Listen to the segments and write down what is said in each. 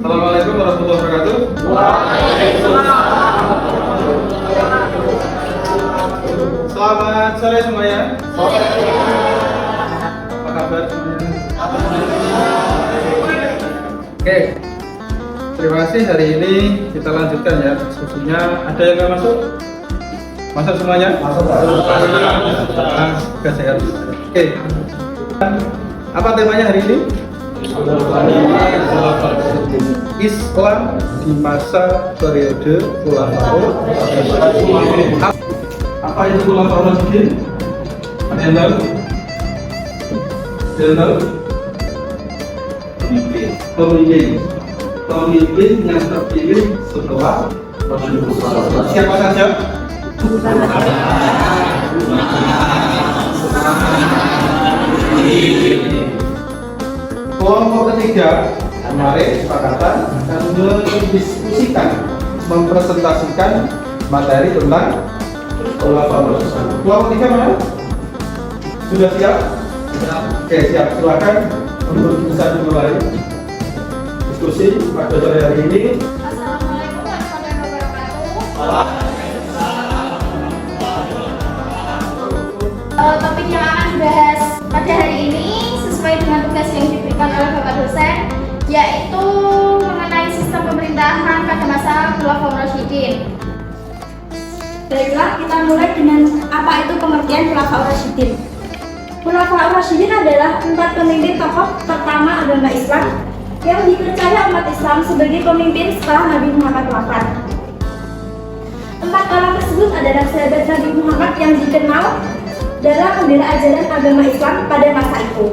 Assalamualaikum warahmatullahi wabarakatuh. Selamat sore semuanya. Apa kabar semuanya? Oke, terima kasih. Hari ini kita lanjutkan ya diskusinya. Ada yang nggak masuk? Masuk semuanya? Masuk. Sehat. Oke. Apa temanya hari ini? Islam di masa periode Khulafaur Rasyidin. Apa itu Khulafaur Rasyidin? Ada yang tahu? Ada yang tahu? Pemimpin yang terpilih setelah Rasulullah. Siapa saja? Kelompok ketiga kemarin kesepakatan akan mendiskusikan, mempresentasikan materi tentang Khulafaur Rasyidin. Kelompok ketiga mana? Sudah siap? Oke, siap. Silakan untuk bisa dimulai diskusi pada sore hari ini. Assalamualaikum warahmatullahi wabarakatuh. Topik yang akan dibahas pada hari ini sesuai dengan tugas yang diberikan oleh Bapak dosen, yaitu mengenai sistem pemerintahan pada masa Khulafaur Rasyidin. Baiklah, kita mulai dengan apa itu pengertian Khulafaur Rasyidin. Khulafaur Rasyidin adalah 4 pemimpin tokoh pertama agama Islam yang dipercaya umat Islam sebagai pemimpin setelah Nabi Muhammad wafat. 4 orang tersebut adalah sahabat Nabi Muhammad yang dikenal dalam membela ajaran agama Islam pada masa itu.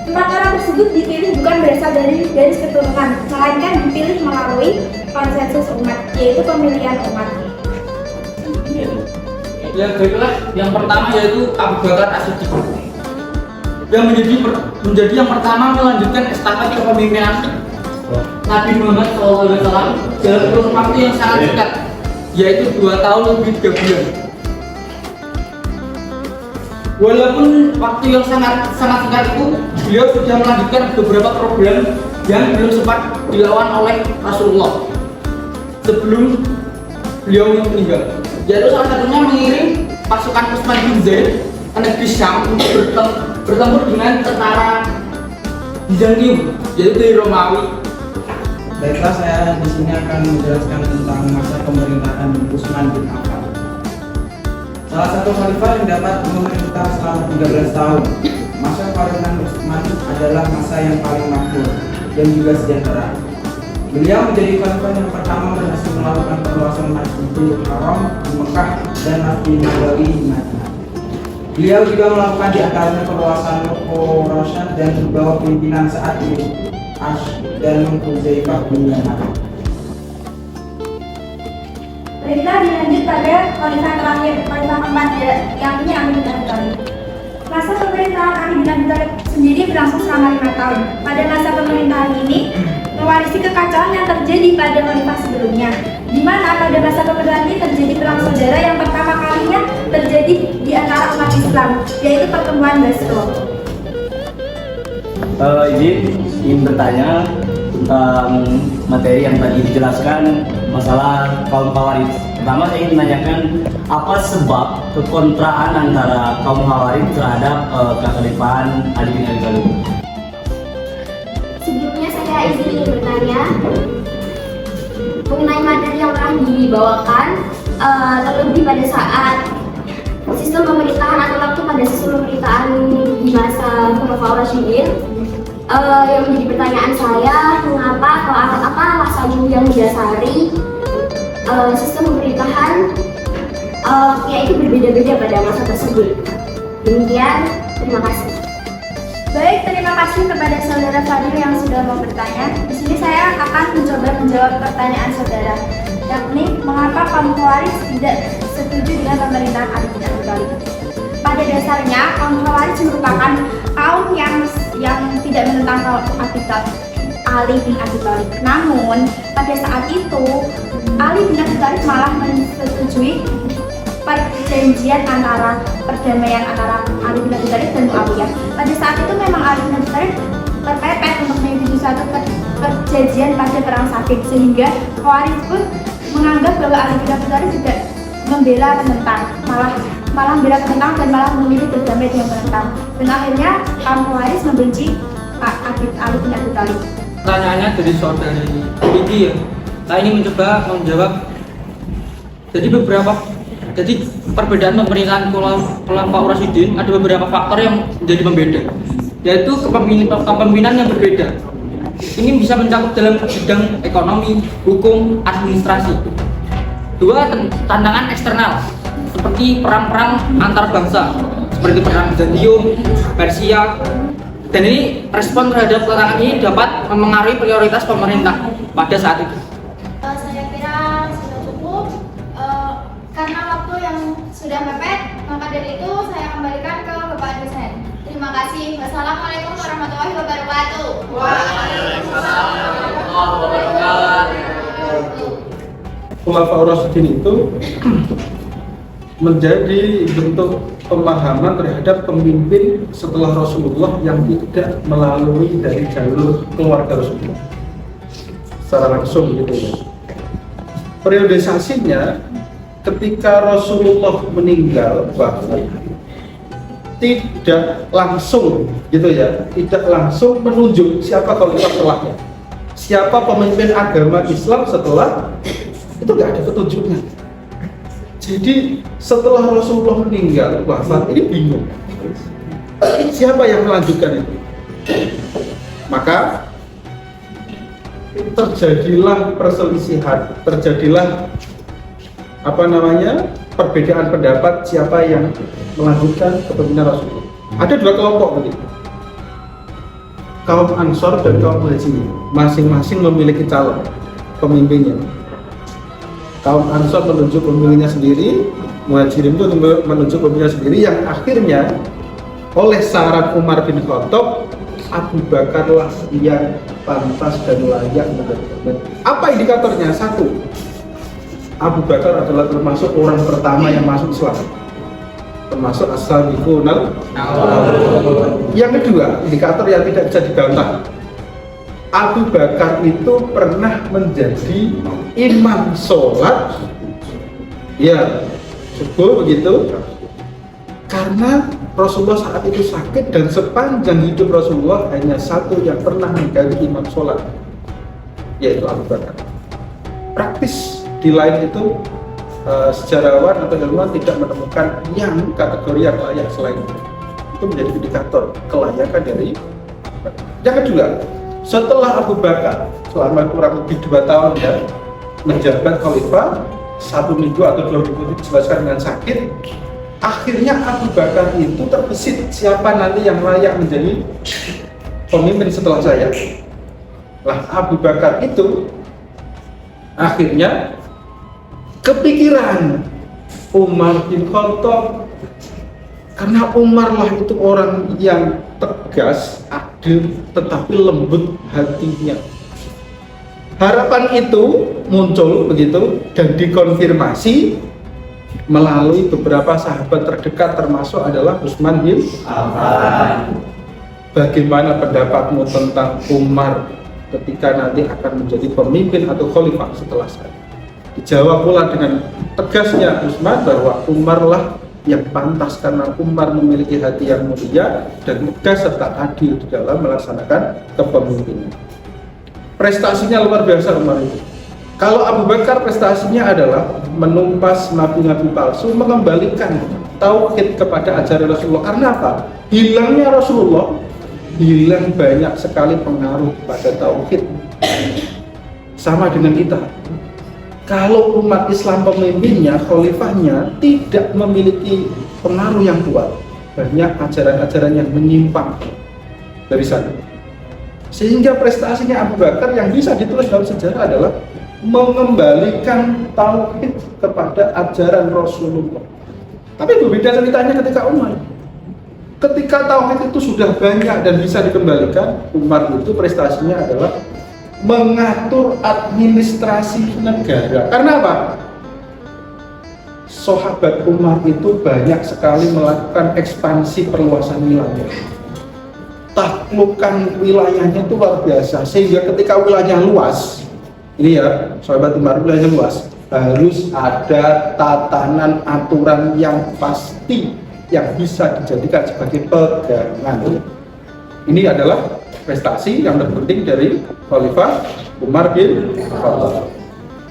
4 orang tersebut dipilih bukan berasal dari garis keturunan, melainkan dipilih melalui konsensus umat, yaitu pemilihan umat. Ya baiklah, yang pertama yaitu Abu Bakar As-Siddiq yang menjadi yang pertama melanjutkan estafet kepemimpinan Nabi Muhammad SAW dalam kurun waktu yang sangat singkat, yaitu 2 tahun lebih 3 bulan. Walaupun waktu yang sangat singkat itu, beliau sudah melanjutkan beberapa program yang belum sempat dilawan oleh Rasulullah sebelum beliau meninggal, yaitu salah satunya mengirim pasukan Utsman bin Zaid ke negeri Syam untuk bertempur dengan tentara Bizantium, yaitu dari Romawi. Baiklah, saya di sini akan menjelaskan tentang masa pemerintahan Utsman bin Affan. Salah satu khalifah yang dapat memerintah selama 13 tahun. Masa pemerintahan Utsman adalah masa yang paling makmur dan juga sejahtera. Beliau menjadi khalifah yang pertama berhasil melakukan perluasan Masjidil Haram di Mekah dan Masjid Nabawi di Madinah. Beliau juga melakukan di antaranya perluasan Ruko Rosyad dan di bawah pimpinan Sa'ad bin Ash dan Hudzaifah bin Yaman. Baiklah, dilanjut pada khalifah terakhir, khalifah keempat, yang ini Ali bin Abi Thalib. Masa pemerintahan Ali bin Abi Thalib sendiri berlangsung selama 5 tahun. Pada masa pemerintahan ini mewarisi kekacauan yang terjadi pada khalifah sebelumnya, di mana pada masa pemerintahan ini terjadi perang saudara yang pertama kalinya terjadi di antara umat Islam, yaitu pertemuan Basra. Ingin bertanya tentang materi yang tadi dijelaskan masalah kaum Khawarij. Pertama saya ingin menanyakan apa sebab kekontraan antara kaum Khawarij terhadap kekhalifahan Ali bin Abi Thalib. Sebelumnya saya izin bertanya mengenai materi yang telah dibawakan, terlebih pada saat sistem pemerintahan atau waktu pada sistem pemerintahan di masa Khulafaur Rasyidin. Yang menjadi pertanyaan saya, mengapa atau apa alasan yang mendasari sistem pemerintahan yaitu berbeda-beda pada masa tersebut. Demikian, terima kasih. Baik, terima kasih kepada saudara Fadil yang sudah mau bertanya. Di sini saya akan mencoba menjawab pertanyaan saudara, yakni mengapa kaum Khawarij tidak setuju dengan pemerintahan Ali bin Abi Thalib. Pada dasarnya, kaum Khawarij merupakan kaum yang tidak menentang Ali bin Abi Thalib. Namun, pada saat itu Ali bin Abi Thalib malah menyetujui perjanjian antara perdamaian antara Ali bin Abi Thalib dan Muawiyah. Pada saat itu memang Ali bin Abi Thalib terpepet untuk menyetujui suatu perjanjian perjanjian pada perang Safin, sehingga Khawarij pun menganggap bahwa Ali bin Abi Thalib tidak membela penentang, malah membela penentang dan malah memilih berdamai dengan penentang. Dan akhirnya kaum Khawarij membenci Ali bin Abi Thalib. Pertanyaannya dari saudari Vicky ya. Saya ini mencoba menjawab. Jadi perbedaan pemerintahan kelompok Rasyidin ada beberapa faktor yang menjadi pembeda, yaitu kepemimpinan yang berbeda. Ini bisa mencakup dalam bidang ekonomi, hukum, administrasi. Dua, tantangan eksternal seperti perang-perang antar bangsa seperti perang Bizantium, Persia. Dan ini respon terhadap tantangan ini dapat memengaruhi prioritas pemerintah pada saat itu. Saya kira sudah cukup. Karena waktu yang sudah mepet, maka dari itu saya kembalikan ke Bapak dosen. Terima kasih. Wassalamualaikum warahmatullahi wabarakatuh. Waalaikumsalam warahmatullahi wabarakatuh. Khulafaur Rasyidin itu menjadi bentuk pemahaman terhadap pemimpin setelah Rasulullah yang tidak melalui dari jalur keluarga Rasulullah secara langsung gitu ya. Periodisasinya ketika Rasulullah meninggal bahwa tidak langsung gitu ya, tidak langsung menunjuk siapa khalifah setelahnya, siapa pemimpin agama Islam setelah itu, nggak ada petunjuknya. Jadi setelah Rasulullah meninggal wafat ini bingung siapa yang melanjutkan itu. Maka terjadilah perselisihan, terjadilah perbedaan pendapat siapa yang melanjutkan kepemimpinan Rasulullah. Ada dua kelompok begitu, kaum Ansor dan kaum Muhajirin, masing-masing memiliki calon pemimpinnya. Kaum Ansor menunjuk pemimpinnya sendiri, Muhajirin itu menunjuk pemimpinnya sendiri, yang akhirnya oleh saran Umar bin Khattab, Abu Bakarlah yang pantas dan layak menjadi pemimpin. Apa indikatornya? Satu, Abu Bakar adalah termasuk orang pertama yang masuk Islam, termasuk as-sabiqun al-awwalun. Yang kedua, indikator yang tidak bisa dibantah, Abu Bakar itu pernah menjadi imam sholat ya subuh begitu, karena Rasulullah saat itu sakit dan sepanjang hidup Rasulullah hanya satu yang pernah menjadi imam sholat, yaitu Abu Bakar. Praktis di lain itu sejarawan atau ilmuwan tidak menemukan yang kategori yang layak selain itu menjadi indikator kelayakan dari. Yang kedua, setelah Abu Bakar selama kurang lebih 2 tahun ya menjabat khalifah, 1 minggu atau 2 minggu dijelaskan dengan sakit, akhirnya Abu Bakar itu terbesit siapa nanti yang layak menjadi pemimpin setelah saya. Lah Abu Bakar itu akhirnya kepikiran Umar bin Khattab, karena Umar lah itu orang yang tegas, adil, tetapi lembut hatinya. Harapan itu muncul begitu dan dikonfirmasi melalui beberapa sahabat terdekat, termasuk adalah Utsman bin Affan. Bagaimana pendapatmu tentang Umar ketika nanti akan menjadi pemimpin atau khalifah setelah saya? Dijawab pula dengan tegasnya Utsman bahwa Umar lah yang pantas karena Umar memiliki hati yang mulia dan tegas serta adil di dalam melaksanakan kepemimpinan. Prestasinya luar biasa Umar itu. Kalau Abu Bakar prestasinya adalah menumpas nabi-nabi palsu, mengembalikan tauhid kepada ajaran Rasulullah. Karena apa? Hilangnya Rasulullah, hilang banyak sekali pengaruh pada tauhid. Sama dengan kita. Kalau umat Islam pemimpinnya, khalifahnya tidak memiliki pengaruh yang kuat, banyak ajaran-ajaran yang menyimpang dari sana. Sehingga prestasinya Abu Bakar yang bisa ditulis dalam sejarah adalah mengembalikan tauhid kepada ajaran Rasulullah. Tapi berbeda ceritanya ketika Umar. Ketika tauhid itu sudah banyak dan bisa dikembalikan, Umar itu prestasinya adalah mengatur administrasi negara. Karena apa? Sahabat Umar itu banyak sekali melakukan ekspansi perluasan wilayah. taklukkan wilayahnya itu luar biasa, sehingga ketika wilayahnya luas, ini ya sahabat Umar, wilayahnya luas, harus ada tatanan aturan yang pasti yang bisa dijadikan sebagai pegangan. Ini adalah prestasi yang terpenting dari Khalifah Umar bin Khattab.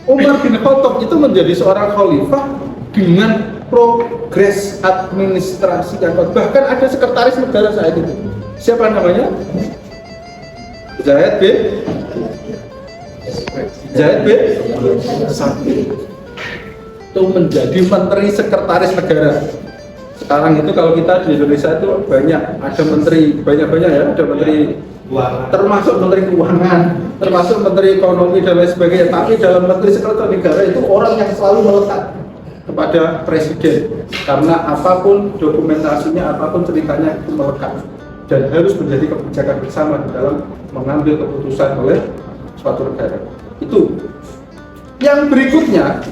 Umar bin Khattab itu menjadi seorang khalifah dengan progres administrasi dan bahkan ada sekretaris negara saat itu. Siapa namanya? Zaid bin Sabit. Itu menjadi menteri sekretaris negara. Sekarang itu kalau kita di Indonesia itu banyak, ada menteri, banyak-banyak ya, ada menteri termasuk menteri keuangan, termasuk menteri ekonomi dan lain sebagainya. Tapi dalam menteri sekretaris negara itu orang yang selalu melekat kepada presiden, karena apapun dokumentasinya, apapun ceritanya itu melekat dan harus menjadi kebijakan bersama di dalam mengambil keputusan oleh suatu negara. Itu. Yang berikutnya,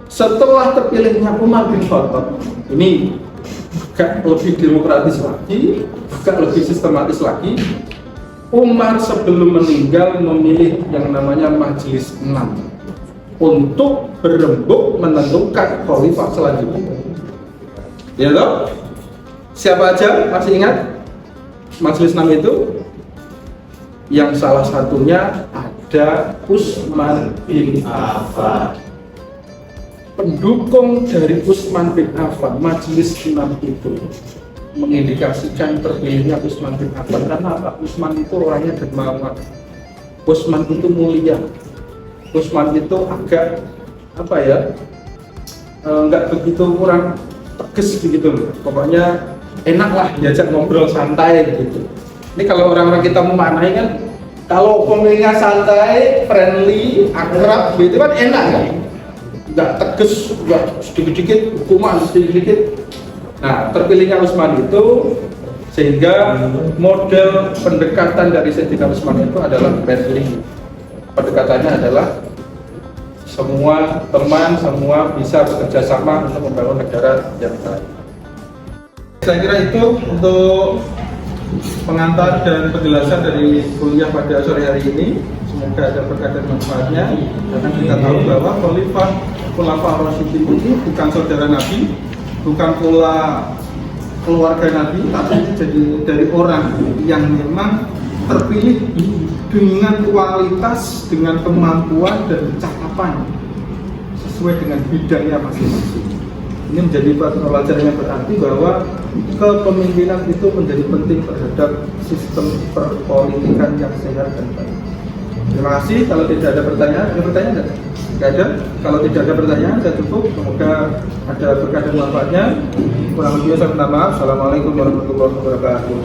setelah terpilihnya Umar bin Khattab, ini agak lebih demokratis lagi, agak lebih sistematis lagi. Umar sebelum meninggal memilih yang namanya Majelis 6 untuk berembuk menentukan khalifah selanjutnya. Ya toh? Siapa aja masih ingat Majelis 6 itu? Yang salah satunya ada Utsman bin Affan. Pendukung dari Utsman bin Affan, Majelis 6 itu mengindikasikan terpilihnya Utsman bin Affan karena apa? Utsman itu orangnya dermawan, Utsman itu mulia, Utsman itu agak apa ya, nggak begitu kurang tegas begitu loh. Pokoknya enak lah diajak ngobrol santai gitu. Ini kalau orang-orang kita memaknai kan, kalau pemilihnya santai, friendly, akrab gitu kan enak kan? Nggak tegas, nggak sedikit-sedikit hukuman, sedikit-sedikit. Nah, terpilihnya Utsman itu sehingga model pendekatan dari Sayyidina Utsman itu adalah friendly. Pendekatannya adalah semua teman, semua bisa bekerja sama untuk membangun negara yang baik. Saya kira itu untuk pengantar dan penjelasan dari kuliah pada sore hari ini. Semoga ada berkah dan manfaatnya. Karena kita tahu bahwa Khulafaur Rasyidin ini bukan saudara Nabi, bukan pula keluarga Nabi, tapi jadi dari orang yang memang terpilih dengan kualitas, dengan kemampuan dan kecakapan sesuai dengan bidangnya masing-masing. Ini menjadi pelajaran yang berarti bahwa kepemimpinan itu menjadi penting terhadap sistem perpolitikan yang sehat dan baik. Terima kasih. Kalau tidak ada pertanyaan, ada pertanyaan enggak? Tidak ada. Kalau tidak ada pertanyaan, saya cukup. Semoga ada berkah dan manfaatnya. Kurang lebihnya saya minta maaf. Assalamualaikum warahmatullahi wabarakatuh.